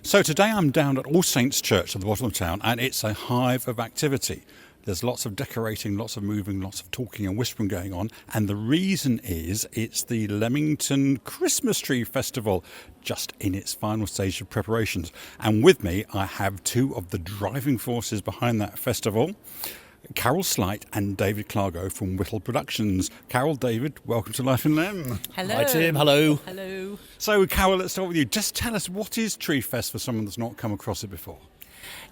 So today I'm down at All Saints Church at the bottom of town, and it's a hive of activity. There's lots of decorating, lots of moving, lots of talking and whispering going on. And the reason is it's the Leamington Christmas Tree Festival, just in its final stage of preparations. And with me, I have two of the driving forces behind that festival, Carol Slight and David Clargo from Whittle Productions. Carol, David, welcome to Life in Lem. Hello. Hi, Tim. Hello. Hello. So, Carol, let's start with you. Just tell us, what is Tree Fest for someone that's not come across it before?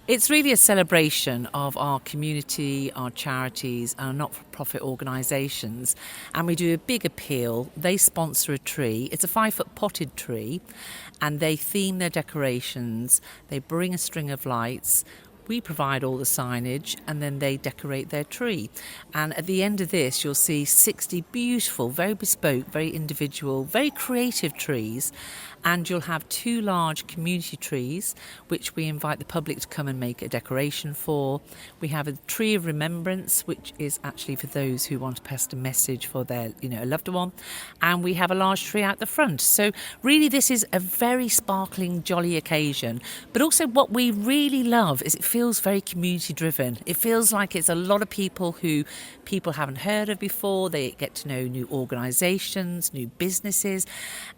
It's really a celebration of our community, our charities, our not-for-profit organisations, and we do a big appeal. They sponsor a tree. It's a 5-foot potted tree, and they theme their decorations. They bring a string of lights. We provide all the signage, and then they decorate their tree. And at the end of this, you'll see 60 beautiful, very bespoke, very individual, very creative trees. And you'll have 2 large community trees, which we invite the public to come and make a decoration for. We have a tree of remembrance, which is actually for those who want to pass a message for their, loved one. And we have a large tree out the front. So really, this is a very sparkling, jolly occasion. But also what we really love is it feels very community driven. It feels like it's a lot of people who people haven't heard of before. They get to know new organisations, new businesses,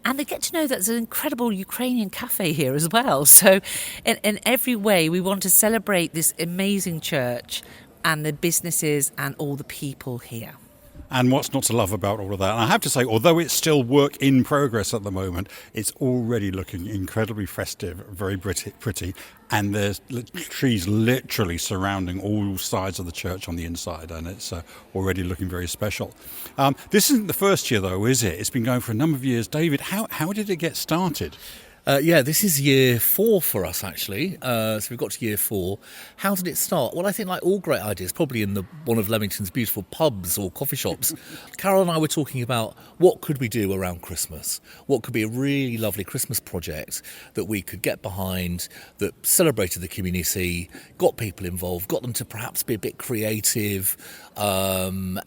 and they get to know that there's an incredible Ukrainian cafe here as well. So in every way, we want to celebrate this amazing church and the businesses and all the people here. And what's not to love about all of that? And I have to say, although it's still work in progress at the moment, it's already looking incredibly festive, very pretty, and there's trees literally surrounding all sides of the church on the inside, and it's already looking very special. This isn't the first year, though, is it? It's been going for a number of years. David, how did it get started? This is year 4 for us, actually. So we've got to year 4. How did it start? Well, I think like all great ideas, probably in one of Leamington's beautiful pubs or coffee shops. Carol and I were talking about what could we do around Christmas? What could be a really lovely Christmas project that we could get behind, that celebrated the community, got people involved, got them to perhaps be a bit creative, and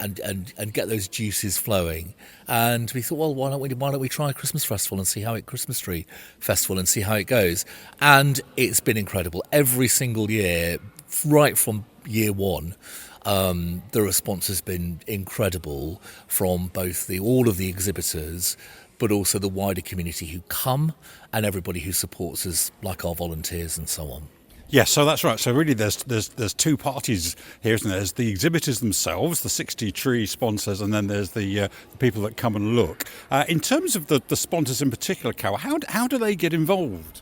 get those juices flowing. And we thought, well, why don't we try a Christmas festival and see how Christmas tree festival and see how it goes. And it's been incredible. Every single year, right from year 1, the response has been incredible from both all of the exhibitors, but also the wider community who come and everybody who supports us, like our volunteers and so on. Yes, so that's right. So really there's 2 parties here, isn't there? There's the exhibitors themselves, the 60 tree sponsors, and then there's the people that come and look. In terms of the sponsors in particular, Carol, how do they get involved?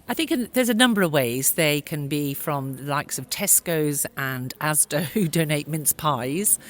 I think there's a number of ways. They can be from the likes of Tesco's and Asda, who donate mince pies,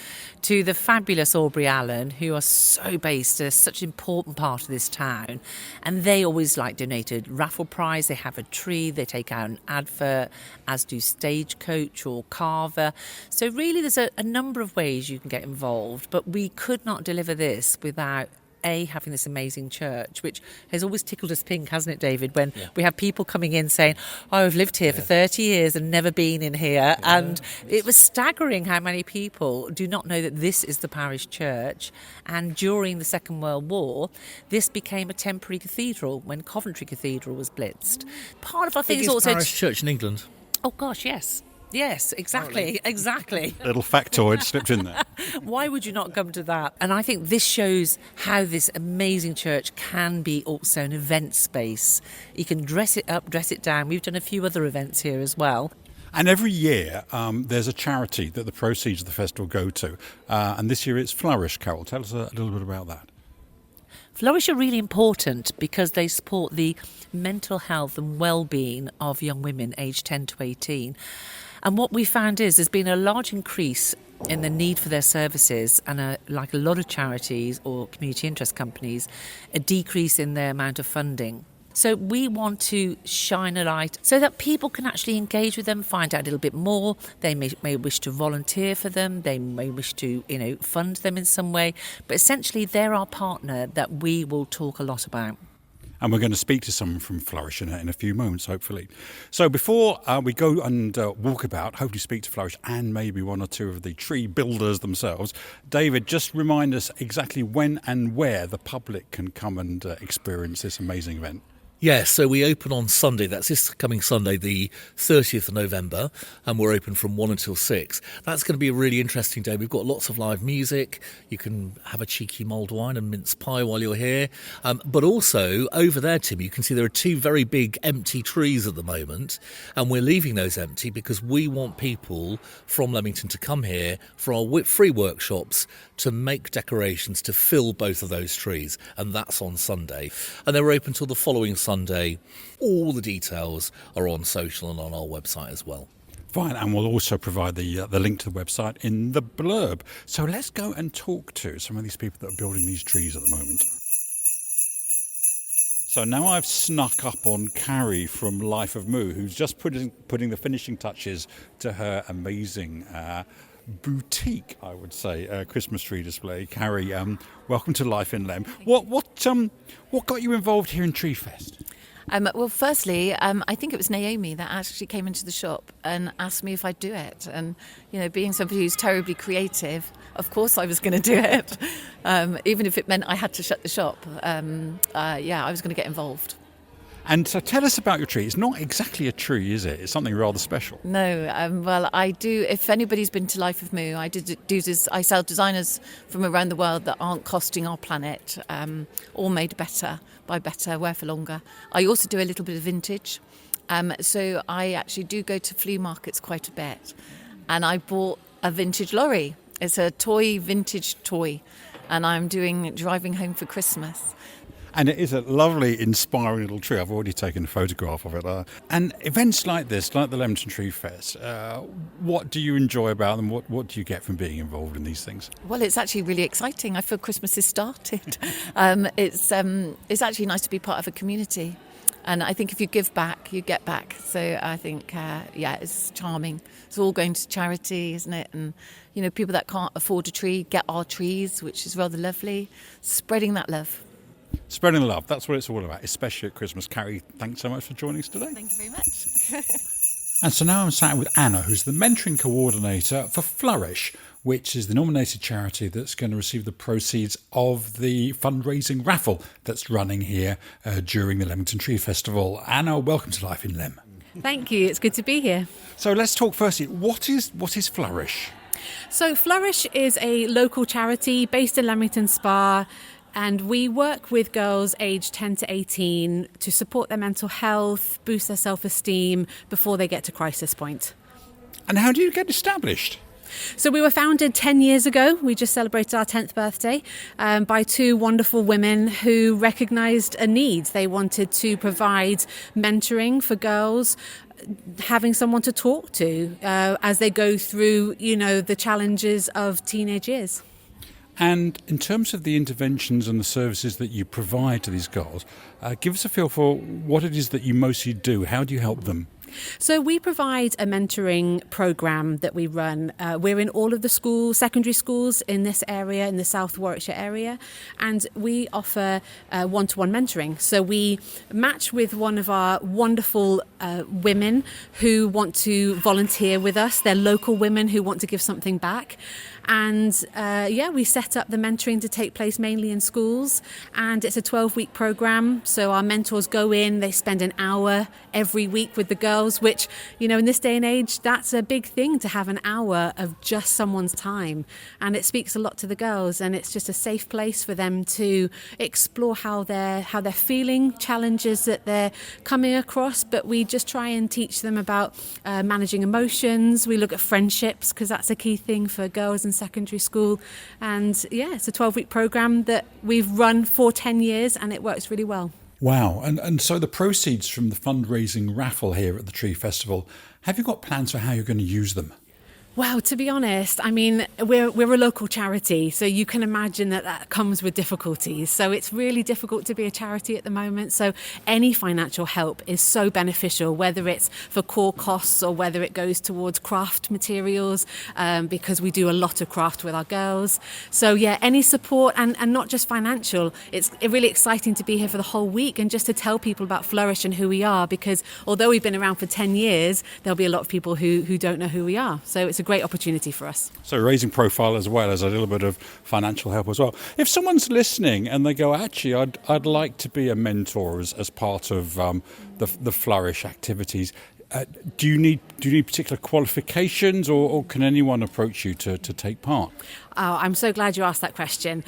to the fabulous Aubrey Allen, who are so based as such an important part of this town. And they always donate a raffle prize. They have a tree, they take out an advert, as do Stagecoach or Carver. So really there's a number of ways you can get involved, but we could not deliver this without having this amazing church, which has always tickled us pink, hasn't it, David, when we have people coming in saying, I've lived here for 30 years and never been in here. Yeah, and it was staggering how many people do not know that this is the parish church. And during the Second World War, this became a temporary cathedral when Coventry Cathedral was blitzed. Part of our thing is also parish church in England. Oh gosh, yes. Yes, exactly. Little factoid slipped in there. Why would you not come to that? And I think this shows how this amazing church can be also an event space. You can dress it up, dress it down. We've done a few other events here as well. And every year there's a charity that the proceeds of the festival go to. And this year it's Flourish. Carol, tell us a little bit about that. Flourish are really important because they support the mental health and well-being of young women aged 10 to 18. And what we found is there's been a large increase in the need for their services and like a lot of charities or community interest companies, a decrease in their amount of funding. So we want to shine a light so that people can actually engage with them, find out a little bit more. They may wish to volunteer for them. They may wish to, fund them in some way. But essentially, they're our partner that we will talk a lot about. And we're going to speak to someone from Flourish in a few moments, hopefully. So before we go and walk about, hopefully speak to Flourish and maybe one or two of the tree builders themselves, David, just remind us exactly when and where the public can come and experience this amazing event. Yes, so we open on Sunday. That's this coming Sunday, the 30th of November, and we're open from 1 until 6. That's going to be a really interesting day. We've got lots of live music. You can have a cheeky mulled wine and mince pie while you're here. But also, over there, Tim, you can see there are two very big empty trees at the moment, and we're leaving those empty because we want people from Leamington to come here for our free workshops to make decorations to fill both of those trees, and that's on Sunday. And they're open till the following Sunday. All the details are on social and on our website as well. Fine, and we'll also provide the link to the website in the blurb. So let's go and talk to some of these people that are building these trees at the moment. So now I've snuck up on Carrie from Life of Moo, who's just putting the finishing touches to her amazing boutique, I would say, Christmas tree display. Carrie, welcome to Life in Lem. What got you involved here in Tree Fest? Well, firstly, I think it was Naomi that actually came into the shop and asked me if I'd do it. And, you know, being somebody who's terribly creative, of course I was going to do it. Even if it meant I had to shut the shop. I was going to get involved. And so tell us about your tree. It's not exactly a tree, is it? It's something rather special. No, well, I do. If anybody's been to Life of Moo, I sell designers from around the world that aren't costing our planet, all made better, buy better, wear for longer. I also do a little bit of vintage. So I actually do go to flea markets quite a bit. And I bought a vintage lorry. It's a vintage toy. And I'm driving home for Christmas. And it is a lovely, inspiring little tree. I've already taken a photograph of it. And events like this, like the Leamington Tree Fest, what do you enjoy about them? What do you get from being involved in these things? Well, it's actually really exciting. I feel Christmas has started. It's actually nice to be part of a community. And I think if you give back, you get back. So I think, it's charming. It's all going to charity, isn't it? And, you know, people that can't afford a tree get our trees, which is rather lovely. Spreading that love. Spreading the love, that's what it's all about, especially at Christmas. Carrie, thanks so much for joining us today. Thank you very much. And so now I'm sat with Anna, who's the mentoring coordinator for Flourish, which is the nominated charity that's going to receive the proceeds of the fundraising raffle that's running here during the Leamington Tree Festival. Anna, welcome to Life in Lem. Thank you, it's good to be here. So let's talk firstly, what is Flourish? So Flourish is a local charity based in Leamington Spa, and we work with girls aged 10 to 18 to support their mental health, boost their self-esteem before they get to crisis point. And how do you get established? So we were founded 10 years ago. We just celebrated our 10th birthday by two wonderful women who recognised a need. They wanted to provide mentoring for girls, having someone to talk to as they go through, you know, the challenges of teenage years. And in terms of the interventions and the services that you provide to these girls, give us a feel for what it is that you mostly do. How do you help them? So we provide a mentoring program that we run. We're in all of the schools, secondary schools in this area, in the South Warwickshire area, and we offer one-to-one mentoring. So we match with one of our wonderful women who want to volunteer with us. They're local women who want to give something back. And we set up the mentoring to take place mainly in schools, and it's a 12-week program. So our mentors go in, they spend an hour every week with the girls, which, you know, in this day and age, that's a big thing, to have an hour of just someone's time. And it speaks a lot to the girls, and it's just a safe place for them to explore how they're feeling, challenges that they're coming across. But we just try and teach them about managing emotions. We look at friendships, because that's a key thing for girls in secondary school. And it's a 12-week program that we've run for 10 years, and it works really well. Wow. And so the proceeds from the fundraising raffle here at the Tree Festival, have you got plans for how you're going to use them? Well, to be honest, I mean, we're a local charity, so you can imagine that comes with difficulties. So it's really difficult to be a charity at the moment. So any financial help is so beneficial, whether it's for core costs or whether it goes towards craft materials, because we do a lot of craft with our girls. So any support, and not just financial. It's really exciting to be here for the whole week and just to tell people about Flourish and who we are, because although we've been around for 10 years, there'll be a lot of people who don't know who we are. So it's a great opportunity for us. So raising profile as well as a little bit of financial help as well. If someone's listening and they go, actually, I'd like to be a mentor as part of the Flourish activities. Do you need particular qualifications, or can anyone approach you to take part? Oh, I'm so glad you asked that question.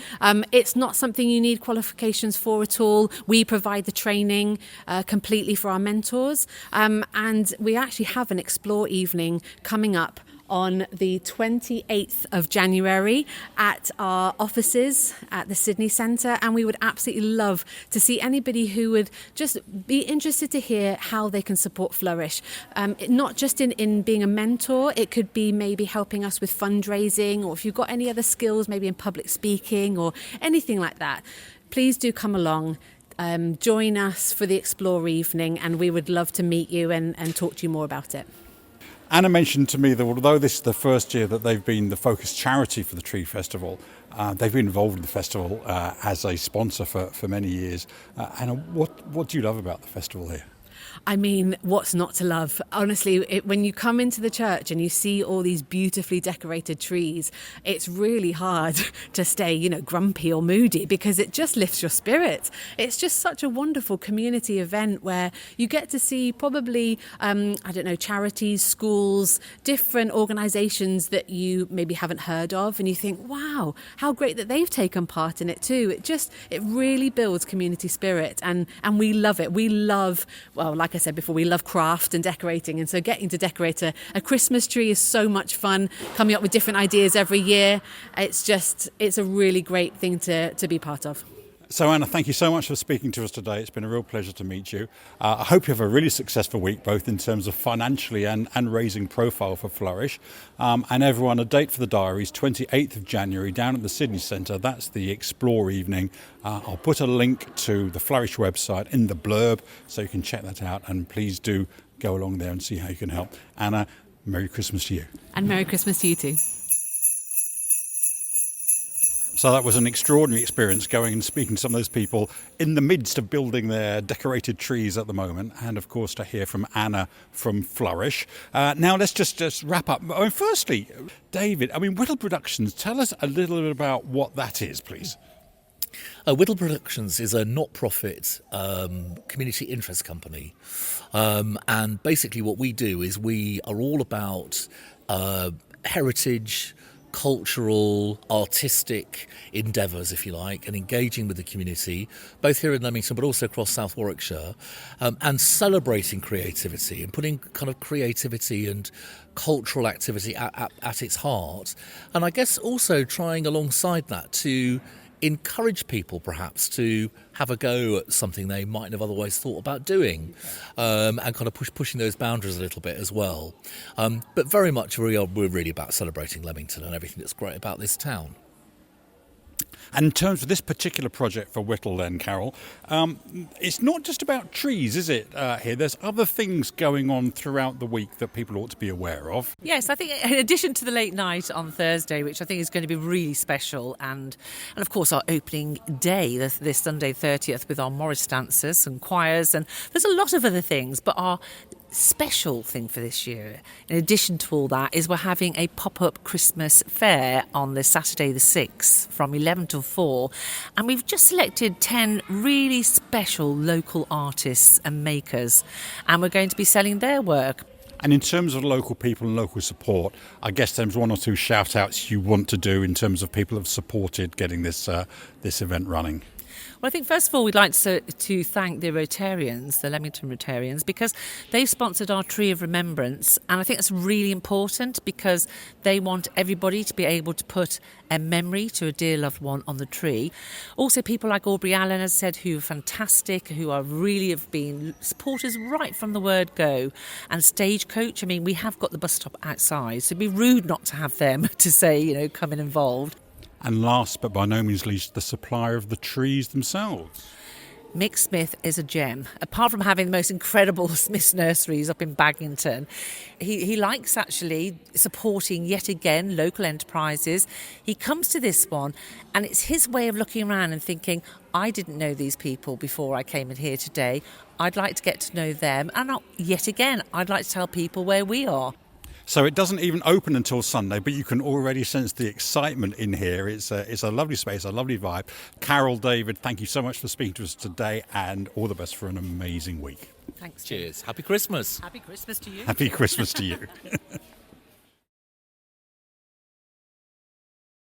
It's not something you need qualifications for at all. We provide the training completely for our mentors, and we actually have an Explore evening coming up on the 28th of January at our offices at the Sydney Centre, and we would absolutely love to see anybody who would just be interested to hear how they can support Flourish. Not just in being a mentor, it could be maybe helping us with fundraising, or if you've got any other skills, maybe in public speaking or anything like that. Please do come along. Join us for the Explore evening, and we would love to meet you and talk to you more about it. Anna mentioned to me that although this is the first year that they've been the focus charity for the Tree Festival, they've been involved in the festival as a sponsor for many years. Anna, what do you love about the festival here? I mean, what's not to love? Honestly, when you come into the church and you see all these beautifully decorated trees, it's really hard to stay, grumpy or moody, because it just lifts your spirits. It's just such a wonderful community event where you get to see probably, charities, schools, different organisations that you maybe haven't heard of, and you think, wow, how great that they've taken part in it too. It really builds community spirit, and we love it. We love, well, like I said before, we love craft and decorating, and so getting to decorate a Christmas tree is so much fun, coming up with different ideas every year. It's a really great thing to be part of. So Anna, thank you so much for speaking to us today. It's been a real pleasure to meet you. I hope you have a really successful week, both in terms of financially and raising profile for Flourish. And everyone, a date for the diaries, 28th of January, down at the Sydney Centre. That's the Explore evening. I'll put a link to the Flourish website in the blurb so you can check that out. And please do go along there and see how you can help. Anna, Merry Christmas to you. And Merry Christmas to you too. So that was an extraordinary experience, going and speaking to some of those people in the midst of building their decorated trees at the moment, and of course to hear from Anna from Flourish. Now let's just wrap up. Firstly, David, Whittle Productions, tell us a little bit about what that is, please. Whittle Productions is a not-profit community interest company, and basically what we do is we are all about heritage, cultural, artistic endeavours, if you like, and engaging with the community, both here in Leamington but also across South Warwickshire, and celebrating creativity and putting kind of creativity and cultural activity at its heart. And I guess also trying alongside that to encourage people perhaps to have a go at something they mightn't have otherwise thought about doing, and kind of pushing those boundaries a little bit as well. But very much we're really about celebrating Leamington and everything that's great about this town. And in terms of this particular project for Whittle then, Carol, it's not just about trees, is it, here? There's other things going on throughout the week that people ought to be aware of. Yes, I think in addition to the late night on Thursday, which I think is going to be really special, and of course our opening day, this Sunday 30th, with our Morris dancers and choirs, and there's a lot of other things, but our special thing for this year, in addition to all that, is we're having a pop-up Christmas fair on the Saturday the 6th from 11 till 4, and we've just selected 10 really special local artists and makers, and we're going to be selling their work. And in terms of local people and local support, I guess there's one or two shout-outs you want to do in terms of people who have supported getting this event running. Well, I think first of all we'd like to thank the Rotarians, the Leamington Rotarians, because they've sponsored our Tree of Remembrance, and I think that's really important because they want everybody to be able to put a memory to a dear loved one on the tree. Also people like Aubrey Allen, as I said, who are fantastic, who are really have been supporters right from the word go, and Stagecoach. We have got the bus stop outside, so it'd be rude not to have them to say, come and involved. And last but by no means least, the supplier of the trees themselves. Mick Smith is a gem. Apart from having the most incredible Smith's nurseries up in Baggington, he likes actually supporting yet again local enterprises. He comes to this one and it's his way of looking around and thinking, I didn't know these people before I came in here today. I'd like to get to know them. And yet again, I'd like to tell people where we are. So it doesn't even open until Sunday, but you can already sense the excitement in here. It's a lovely space, a lovely vibe. Carol, David, thank you so much for speaking to us today, and all the best for an amazing week. Thanks. Jim. Cheers. Happy Christmas. Happy Christmas to you. Happy Christmas to you.